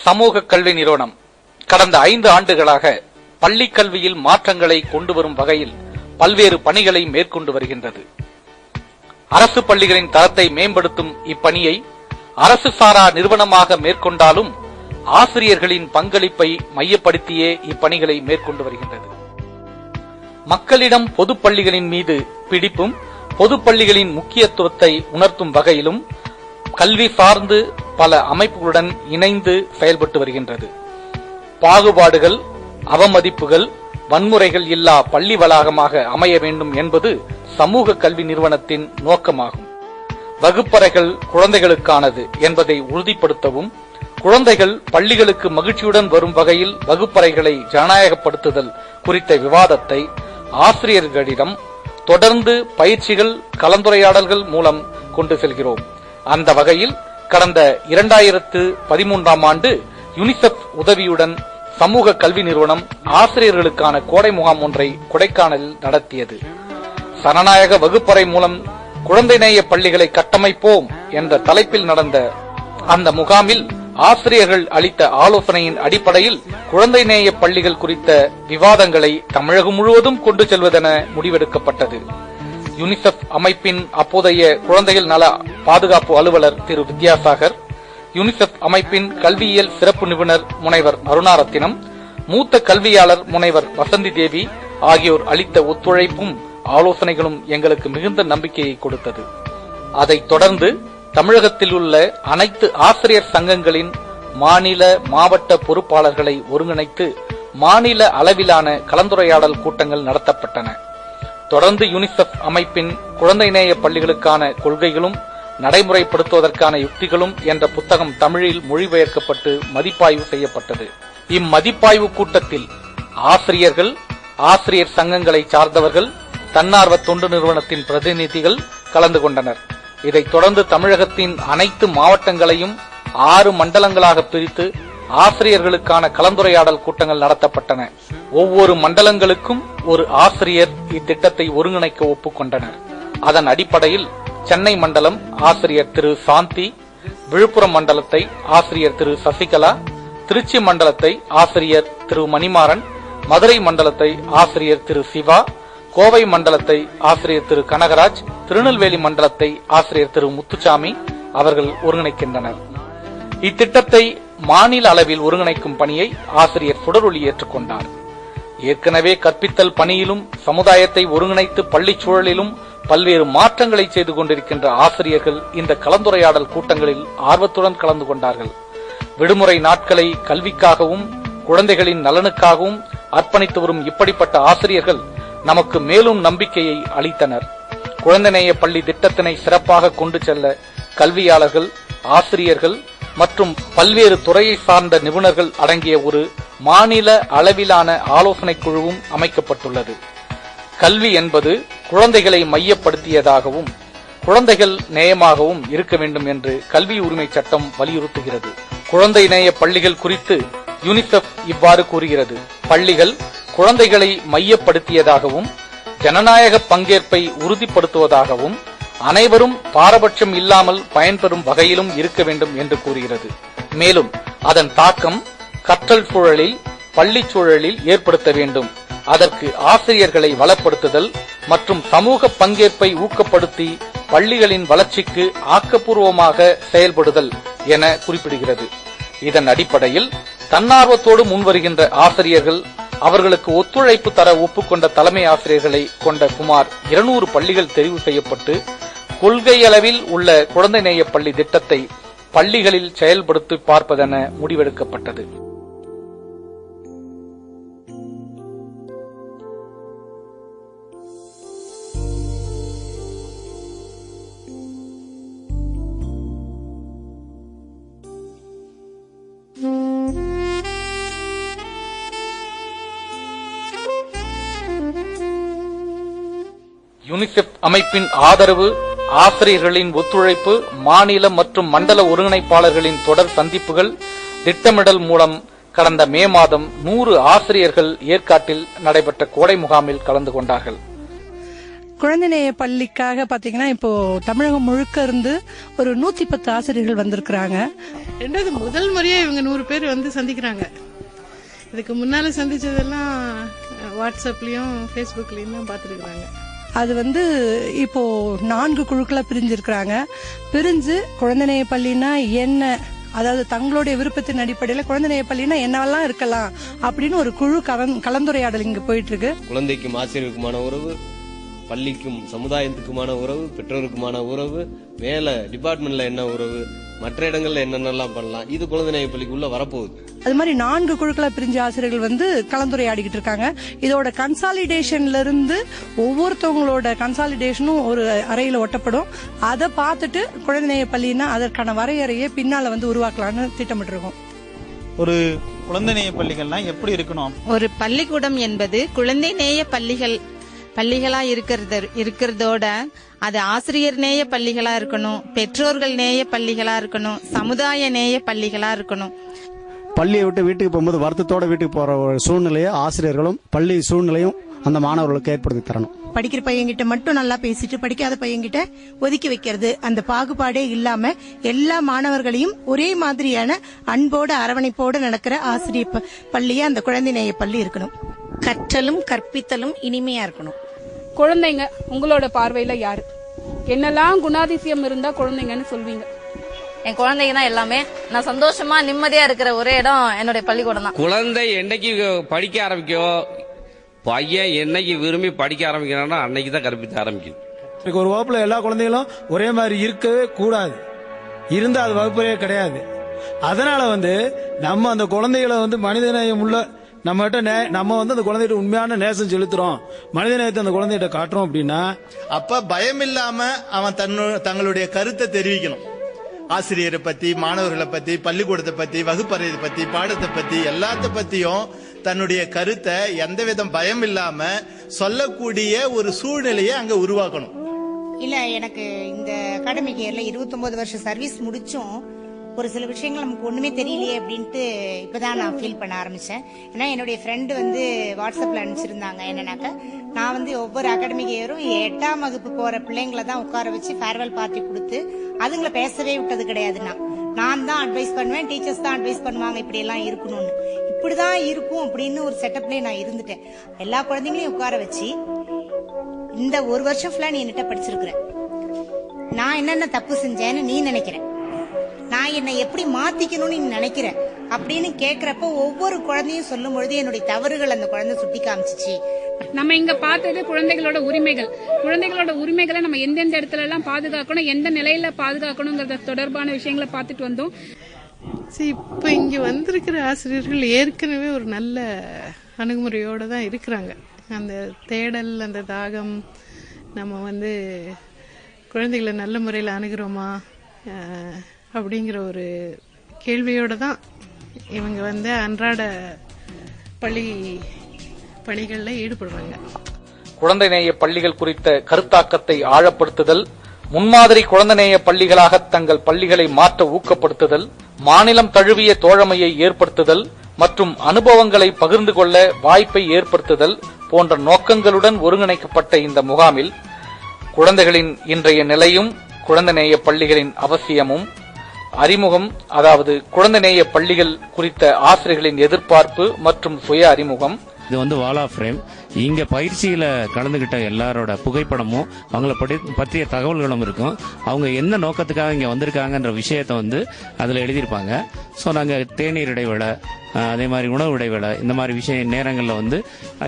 சமூக கல்வி நிறுவனம் கடந்த 5 ஆண்டுகளாக பள்ளி கல்வியில் மாற்றங்களை கொண்டு வரும் வகையில் பல்வேறு பணிகளை மேற்கொண்டு வருகின்றது. அரசு பள்ளிகளின் தரத்தை மேம்படுத்தும் இப்பணியை அரசு சாரா நிறுவனமாக மேற்கொண்டாலும் ஆசிரியர்களின் பங்களிப்பை மையப்படுத்தியே இப்பணிகளை மேற்கொண்டு வருகின்றது. மக்களிடம் பொது பள்ளிகளின் மீது பிடிப்பும் பொது பள்ளிகளின் முக்கியத்துவத்தை உணர்த்தும் வகையிலும் கல்வி சார்ந்து பல அமைப்புகளுடன் இணைந்து செயல்பட்டு வருகின்றது. பாகுபாடுகள், அவமதிப்புகள், வன்முறைகள் இல்லா பள்ளி வளாகமாக அமைய வேண்டும் என்பது சமூக கல்வி நிறுவனத்தின் நோக்கமாகும். வகுப்பறைகள் குழந்தைகளுக்கானது என்பதை உறுதிப்படுத்தவும், குழந்தைகள் பள்ளிகளுக்கு மகிழ்ச்சியுடன் வரும் வகையில் வகுப்பறைகளை ஜனநாயகப்படுத்துதல் குறித்த விவாதத்தை ஆசிரியர்களிடம் தொடர்ந்து பயிற்சிகள், கலந்துரையாடல்கள் மூலம் கொண்டு செல்கிறோம். அந்த வகையில் கடந்த 2013ஆம் ஆண்டு யுனிசெப் உதவியுடன் சமூக கல்வி நிறுவனம் ஆசிரியர்களுக்கான கோடை முகாம் ஒன்றை கொடைக்கானலில் நடத்தியது. சனநாயக வகுப்பறை மூலம் குழந்தைநேய பள்ளிகளை கட்டமைப்போம் என்ற தலைப்பில் நடந்த அந்த முகாமில் ஆசிரியர்கள் அளித்த ஆலோசனையின் அடிப்படையில் குழந்தைநேய பள்ளிகள் குறித்த விவாதங்களை தமிழகம் முழுவதும் கொண்டு செல்வதென முடிவெடுக்கப்பட்டது. யுனிசெப் அமைப்பின் அப்போதைய குழந்தைகள் நல பாதுகாப்பு அலுவலர் திரு வித்யாசாகர், யுனிசெப் அமைப்பின் கல்வியியல் சிறப்பு நிபுணர் முனைவர் அருணாரத்தினம், மூத்த கல்வியாளர் முனைவர் வசந்தி தேவி ஆகியோர் அளித்த ஒத்துழைப்பும் ஆலோசனைகளும் எங்களுக்கு மிகுந்த நம்பிக்கையை கொடுத்தது. அதைத் தொடர்ந்து தமிழகத்தில் உள்ள அனைத்து ஆசிரியர் சங்கங்களின் மாநில, மாவட்ட பொறுப்பாளர்களை ஒருங்கிணைத்து மாநில அளவிலான கலந்துரையாடல் கூட்டங்கள் நடத்தப்பட்டன. தொடர்ந்து யுனிசெப் அமைப்பின் குழந்தைநேய பள்ளிகளுக்கான கொள்கைகளும் நடைமுறைப்படுத்துவதற்கான யுக்திகளும் என்ற புத்தகம் தமிழில் மொழிபெயர்க்கப்பட்டு மதிப்பாய்வு செய்யப்பட்டது. இம்மதிப்பாய்வு கூட்டத்தில் ஆசிரியர்கள், ஆசிரியர் சங்கங்களை சார்ந்தவர்கள், தன்னார்வ தொண்டு நிறுவனத்தின் பிரதிநிதிகள் கலந்து கொண்டனர். இதைத் தொடர்ந்து தமிழகத்தின் அனைத்து மாவட்டங்களையும் 6 மண்டலங்களாக பிரித்து ஆசிரியர்களுக்கான கலந்துரையாடல் கூட்டங்கள் நடத்தப்பட்டன. ஒவ்வொரு மண்டலங்களுக்கும் ஒரு ஆசிரியர் இத்திட்டத்தை ஒருங்கிணைக்க ஒப்புக்கொண்டனர். அதன் அடிப்படையில் சென்னை மண்டலம் ஆசிரியர் திரு சாந்தி, விழுப்புரம் மண்டலத்தை ஆசிரியர் திரு சசிகலா, திருச்சி மண்டலத்தை ஆசிரியர் திரு மணிமாறன், மதுரை மண்டலத்தை ஆசிரியர் திரு சிவா, கோவை மண்டலத்தை ஆசிரியர் திரு கனகராஜ், திருநெல்வேலி மண்டலத்தை ஆசிரியர் திரு முத்துசாமி அவர்கள் ஒருங்கிணைக்கின்றனர். இத்திட்டத்தை மாநில அளவில் ஒருங்கிணைக்கும் பணியை ஆசிரியர் சுடரொளி ஏற்றுக்கொண்டார். ஏற்கனவே கற்பித்தல் பணியிலும் சமுதாயத்தை ஒருங்கிணைத்து பள்ளி சூழலிலும் பல்வேறு மாற்றங்களை செய்து கொண்டிருக்கின்ற ஆசிரியர்கள் இந்த கலந்துரையாடல் கூட்டங்களில் ஆர்வத்துடன் கலந்து கொண்டார்கள். விடுமுறை நாட்களை கல்விக்காகவும் குழந்தைகளின் நலனுக்காகவும் அர்ப்பணித்து வரும் இப்படிப்பட்ட ஆசிரியர்கள் நமக்கு மேலும் நம்பிக்கையை அளித்தனர். குழந்தைநேய பள்ளி திட்டத்தினை சிறப்பாக கொண்டு செல்ல கல்வியாளர்கள், ஆசிரியர்கள் மற்றும் பல்வேறு துறையை சார்ந்த நிபுணர்கள் அடங்கிய ஒரு மாநில அளவிலான ஆலோசனை குழுவும் அமைக்கப்பட்டுள்ளது. கல்வி என்பது குழந்தைகளை மையப்படுத்தியதாகவும் குழந்தைகள் நேயமாகவும் இருக்க வேண்டும் என்று கல்வி உரிமை சட்டம் வலியுறுத்துகிறது. குழந்தை நேய பள்ளிகள் குறித்து யுனிசெப் இவ்வாறு கூறுகிறது: பள்ளிகள் குழந்தைகளை மையப்படுத்தியதாகவும் ஜனநாயக பங்கேற்பை உறுதிப்படுத்துவதாகவும் அனைவரும் பாரபட்சம் இல்லாமல் பயன்பெறும் வகையிலும் இருக்க வேண்டும் என்று கூறுகிறது. மேலும் அதன் தாக்கம் கற்றல் சூழலில், பள்ளி சூழலில் ஏற்படுத்த வேண்டும். அதற்கு ஆசிரியர்களை வளப்படுத்துதல் மற்றும் சமூக பங்கேற்பை ஊக்கப்படுத்தி பள்ளிகளின் வளர்ச்சிக்கு ஆக்கப்பூர்வமாக செயல்படுதல் என குறிப்பிடுகிறது. இதன் அடிப்படையில் தன்னார்வத்தோடு முன்வருகின்ற ஆசிரியர்கள், அவர்களுக்கு ஒத்துழைப்பு தர ஒப்புக்கொண்ட தலைமை ஆசிரியர்களை கொண்ட சுமார் 200 பள்ளிகள் தெரிவு செய்யப்பட்டு கொள்கை அளவில் உள்ள குழந்தைநேய பள்ளி திட்டத்தை பள்ளிகளில் செயல்படுத்தி பார்ப்பதென முடிவெடுக்கப்பட்டது. யுனிசெப் அமைப்பின் ஆதரவு, ஆசிரியர்களின் ஒத்துழைப்பு, மாநில மற்றும் மண்டல ஒருங்கிணைப்பாளர்களின் தொடர் சந்திப்புகள், திட்டமிடல் மூலம் கடந்த மே மாதம் 100 ஆசிரியர்கள் ஏற்காட்டில் நடைபெற்ற கோடை முகாமில் கலந்து கொண்டார்கள். குழந்தைநேய பள்ளிக்காக பாத்தீங்கன்னா இப்போ தமிழகம் முழுக்க இருந்து ஒரு 110 ஆசிரியர்கள் வந்திருக்கிறாங்க. ரெண்டாவது முதல் முறையா இவங்க 100 பேர் வந்து சந்திக்கிறாங்க. இதுக்கு முன்னால சந்திச்சதெல்லாம் வாட்ஸ்அப்லயும் ஃபேஸ்புக்லயும் தான் பாத்துருக்காங்க. அது இப்போ 4 குழுக்களா பிரிஞ்சிருக்கிறாங்க. பிரிஞ்சு குழந்தைநேய பள்ளினா என்ன, அதாவது தங்களுடைய விருப்பத்தின் அடிப்படையில் குழந்தைநேய பள்ளினா என்னவெல்லாம் இருக்கலாம் அப்படின்னு ஒரு குழு கலந்துரையாடல் இங்க போயிட்டு இருக்கு. குழந்தைக்கும் ஆசிரியருக்குமான உறவு, பள்ளிக்கும் சமுதாயத்துக்குமான உறவு, பெற்றோருக்குமான உறவு, மேல டிபார்ட்மெண்ட்ல என்ன உறவு, மற்ற இடங்கள்ல என்னென்னலாம் பண்ணலாம், இது குழந்தைநேய பள்ளிக்குள்ள வரப்போகுது. அது மாதிரி 4 குழுக்களா பிரிஞ்ச ஆசிரியர்கள் கலந்துரையாடிக்கிட்டு இருக்காங்க. இதோட கன்சாலிடேஷன்ல இருந்து ஒவ்வொருத்தவங்களோட கன்சாலிடேஷனும் ஒரு அறையில ஒட்டப்படும். அதை பார்த்துட்டு குழந்தைநேய பள்ளினா அதற்கான வரையறையை பின்னால உருவாக்கலாம்னு திட்டமிட்டு இருக்கோம். ஒரு குழந்தைநேய பள்ளிகள்னா எப்படி இருக்கணும்? ஒரு பள்ளிக்கூடம் என்பது குழந்தைநேய பள்ளிகளா இருக்கிறதோட அது ஆசிரியர் நேய பள்ளிகளா இருக்கணும், பெற்றோர்கள் நேய பள்ளிகளா இருக்கணும், சமுதாய நேய பள்ளிகளா இருக்கணும். பள்ளியை விட்டு வீட்டுக்கு போகும்போது வருத்தத்தோட வீட்டுக்கு போற ஒரு சூழ்நிலையை ஆசிரியர்களும் பள்ளி சூழ்நிலையும் அந்த மாணவர்களுக்கு ஏற்படுத்தி தரணும். படிக்கிற பையன்கிட்ட மட்டும் நல்லா பேசிட்டு படிக்காத பையன்கிட்ட ஒதுக்கி வைக்கிறது, அந்த பாகுபாடே இல்லாம எல்லா மாணவர்களையும் ஒரே மாதிரியான அன்போடு அரவணைப்போடு நடக்கிற ஆசிரியர் பள்ளியா அந்த குழந்தைநேய பள்ளி இருக்கணும். கற்றலும் கற்பித்தலும் இனிமையா இருக்கணும். குழந்தைங்க உங்களோட பார்வையில யாரு, என்னெல்லாம் குணாதிசயம் இருந்தா குழந்தைங்கன்னு சொல்வீங்க? என் குழந்தைங்க தான் எல்லாமே. நான் சந்தோஷமா நிம்மதியா இருக்கிற ஒரே இடம் என்னுடைய பள்ளிக்கூடம் தான். குழந்தை என்னைக்கு படிக்க ஆரம்பிக்கோ, பையன் என்னைக்கு விரும்பி படிக்க ஆரம்பிக்கிறானோ அன்னைக்கு தான் கற்பிக்க ஆரம்பிக்கும். ஒரு வகுப்புல எல்லா குழந்தைகளும் ஒரே மாதிரி இருக்கவே கூடாது, இருந்தா அது வகுப்பே கிடையாது. அதனால நம்ம அந்த குழந்தைகளை மனிதநேயம் உள்ள நம்ம அந்த குழந்தைகிட்ட உண்மையான நேசம் செலுத்துறோம், மனிதநேயத்தை அந்த குழந்தைகிட்ட காட்டுறோம் அப்படின்னா அப்ப பயம் இல்லாம அவன் தங்களுடைய கருத்தை தெரிவிக்கணும். ஆசிரியரை பத்தி, மாணவர்களை பத்தி, பள்ளிக்கூடத்தை பத்தி, வகுப்பறையை பத்தி, பாடத்தை பத்தி, எல்லாத்த பத்தியும் தன்னுடைய கருத்தை எந்தவிதம் பயம் இல்லாம சொல்லக்கூடிய ஒரு சூழ்நிலையை அங்க உருவாக்கணும். இல்ல, எனக்கு இந்த அகாடமிக் இயர்ல 29 வருஷம் சர்வீஸ் முடிச்சும் ஒரு சில விஷயங்கள் நமக்கு ஒண்ணுமே தெரியலையே அப்படின்ட்டு இப்பதான் நான் ஃபீல் பண்ண ஆரம்பிச்சேன். ஏன்னா என்னுடைய ஃப்ரெண்டு வாட்ஸ்அப்ல அனுப்பிச்சிருந்தாங்க. என்னன்னாக்க நான் ஒவ்வொரு அகாடமிக் இயரும் 8ஆம் வகுப்பு போற பிள்ளைங்களை தான் உட்கார வச்சு ஃபேர்வெல் பார்ட்டி கொடுத்து அதுங்களை பேசவே விட்டது கிடையாதுன்னா, நான் தான் அட்வைஸ் பண்ணுவேன், டீச்சர்ஸ் தான் அட்வைஸ் பண்ணுவாங்க இப்படி எல்லாம் இருக்கணும்னு. இப்படிதான் இருக்கும் அப்படின்னு ஒரு செட்டப்லயே நான் இருந்துட்டேன். எல்லா குழந்தைங்களையும் உட்கார வச்சு இந்த ஒரு வருஷம் ஃபுல்லா நீ என்கிட்ட படிச்சிருக்கிற, நான் என்னென்ன தப்பு செஞ்சேன்னு நீ நினைக்கிறேன், நான் என்னை எப்படி மாத்திக்கணும்னு நீ நினைக்கிற அப்படின்னு கேக்குறப்ப ஒவ்வொரு குழந்தையும் சொல்லும் பொழுது என்னுடைய தவறுகள் அந்த குழந்தை சுட்டி காமிச்சிச்சு. நம்ம இங்க பார்த்தது குழந்தைகளோட உரிமைகள். குழந்தைகளோட உரிமைகளை நம்ம எந்தெந்த இடத்துல எல்லாம் பாதுகாக்கணும், எந்த நிலையில பாதுகாக்கணுங்கிறத தொடர்பான விஷயங்களை பார்த்துட்டு வந்தோம். இப்ப இங்க வந்திருக்கிற ஆசிரியர்கள் ஏற்கனவே ஒரு நல்ல அணுகுமுறையோட தான் இருக்கிறாங்க. அந்த தேடல், அந்த தாகம், நம்ம குழந்தைகளை நல்ல முறையில் அணுகிறோமா அப்படிங்கிற ஒரு கேள்வியோட தான் இவங்க அன்றாட பள்ளி பணிகளில் ஈடுபடுவாங்க. குழந்தைநேய பள்ளிகள் குறித்த கருத்தாக்கத்தை ஆழப்படுத்துதல், முன்மாதிரி குழந்தைநேய பள்ளிகளாக தங்கள் பள்ளிகளை மாற்ற ஊக்கப்படுத்துதல், மாநிலம் தழுவிய தோழமையை ஏற்படுத்துதல் மற்றும் அனுபவங்களை பகிர்ந்து கொள்ள வாய்ப்பை ஏற்படுத்துதல் போன்ற நோக்கங்களுடன் ஒருங்கிணைக்கப்பட்ட இந்த முகாமில் குழந்தைகளின் இன்றைய நிலையும் குழந்தைநேய பள்ளிகளின் அவசியமும், அறிமுகம், அதாவது குழந்தைநேய பள்ளிகள் குறித்த ஆசிரியர்களின் எதிர்பார்ப்பு மற்றும் சுய அறிமுகம். இது வாலா ஃப்ரேம். இங்க பயிற்சியில கலந்துகிட்ட எல்லாரோட புகைப்படமும் அவங்கள பற்றிய தகவல்களும் இருக்கும். அவங்க என்ன நோக்கத்துக்காக இங்க வந்திருக்காங்கன்ற விஷயத்த அதுல எழுதியிருப்பாங்க. ஸோ நாங்க தேநீர் இடைவேளை, அதே மாதிரி உணவு இடைவேளை, இந்த மாதிரி விஷய நேரங்கள்ல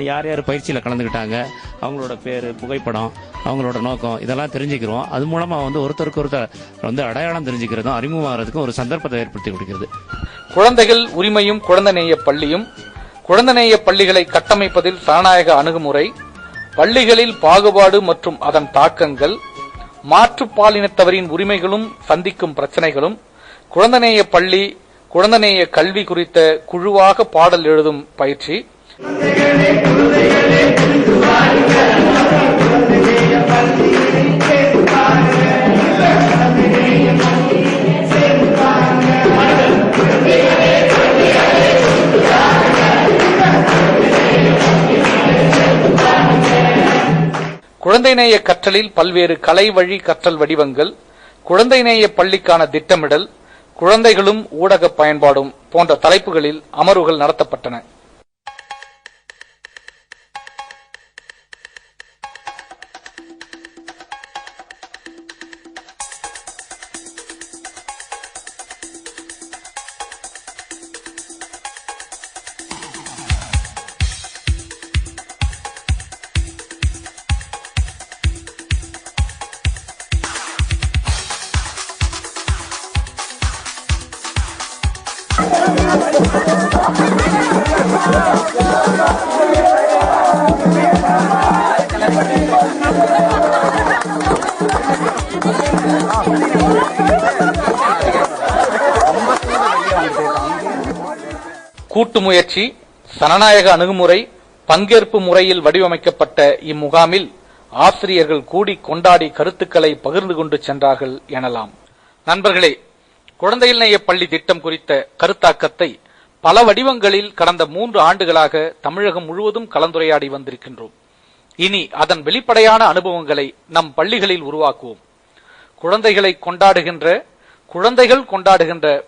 யார் யார் பயிற்சியில கலந்துகிட்டாங்க, அவங்களோட பேரு, புகைப்படம், அவங்களோட நோக்கம் இதெல்லாம் தெரிஞ்சுக்கிறோம். அது மூலமா ஒருத்தருக்கு ஒருத்தர் அடையாளம் தெரிஞ்சுக்கிறதும் அறிமுகமாகிறதுக்கும் ஒரு சந்தர்ப்பத்தை ஏற்படுத்தி கொடுக்கிறது. குழந்தைகள் உரிமையும் குழந்தைநேய பள்ளியும், குழந்தைநேய பள்ளிகளை கட்டமைப்பதில் சனநாயக அணுகுமுறை, பள்ளிகளில் பாகுபாடு மற்றும் அதன் தாக்கங்கள், மாற்றுப்பாலினத்தவரின் உரிமைகளும் சந்திக்கும் பிரச்சனைகளும், குழந்தைநேய பள்ளி, குழந்தைநேய கல்வி குறித்த குழுவாக பாடல் எழுதும் பயிற்சி. குழந்தை குழந்தைநேய கற்றலில் பல்வேறு கலை வழி கற்றல் வடிவங்கள், குழந்தைநேய பள்ளிக்கான திட்டமிடல், குழந்தைகளும் ஊடக பயன்பாடும் போன்ற தலைப்புகளில் அமர்வுகள் நடத்தப்பட்டன. கூட்டு முயற்சி, சனநாயக அணுகுமுறை, பங்கேற்பு முறையில் வடிவமைக்கப்பட்ட இம்முகாமில் ஆசிரியர்கள் கூடி கொண்டாடி கருத்துக்களை பகிர்ந்து கொண்டு சென்றார்கள் எனலாம். நண்பர்களே, குழந்தைகள் நேய பள்ளி திட்டம் குறித்த கருத்தாக்கத்தை பல வடிவங்களில் கடந்த 3 ஆண்டுகளாக தமிழகம் முழுவதும் கலந்துரையாடி வந்திருக்கின்றோம். இனி அதன் வெளிப்படையான அனுபவங்களை நம் பள்ளிகளில் உருவாக்குவோம். குழந்தைகள் கொண்டாடுகின்ற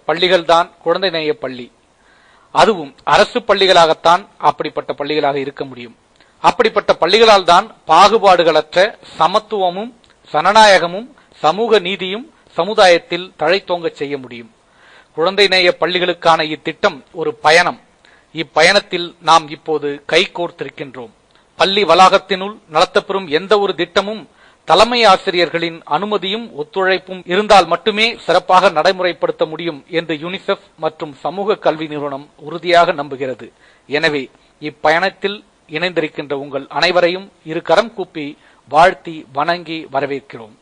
பள்ளிகள்தான் குழந்தை நேய பள்ளி. அதுவும் அரசு பள்ளிகளாகத்தான் அப்படிப்பட்ட பள்ளிகளாக இருக்க முடியும். அப்படிப்பட்ட பள்ளிகளால் தான் பாகுபாடுகளற்ற சமத்துவமும் சனநாயகமும் சமூக நீதியும் சமுதாயத்தில் தழைத்தோங்கச் செய்ய முடியும். குழந்தை நேய பள்ளிகளுக்கான இத்திட்டம் ஒரு பயணம். இப்பயணத்தில் நாம் இப்போது கைகோர்த்திருக்கின்றோம். பள்ளி வளாகத்தினுள் நடத்தப்பெறும் எந்த ஒரு திட்டமும் தலைமை ஆசிரியர்களின் அனுமதியும் ஒத்துழைப்பும் இருந்தால் மட்டுமே சிறப்பாக நடைமுறைப்படுத்த முடியும் என்று யுனிசெஃப் மற்றும் சமூக கல்வி நிறுவனம் உறுதியாக நம்புகிறது. எனவே இப்பயணத்தில் இணைந்திருக்கின்ற உங்கள் அனைவரையும் இரு கரம் கூப்பி வாழ்த்தி வணங்கி வரவேற்கிறோம்.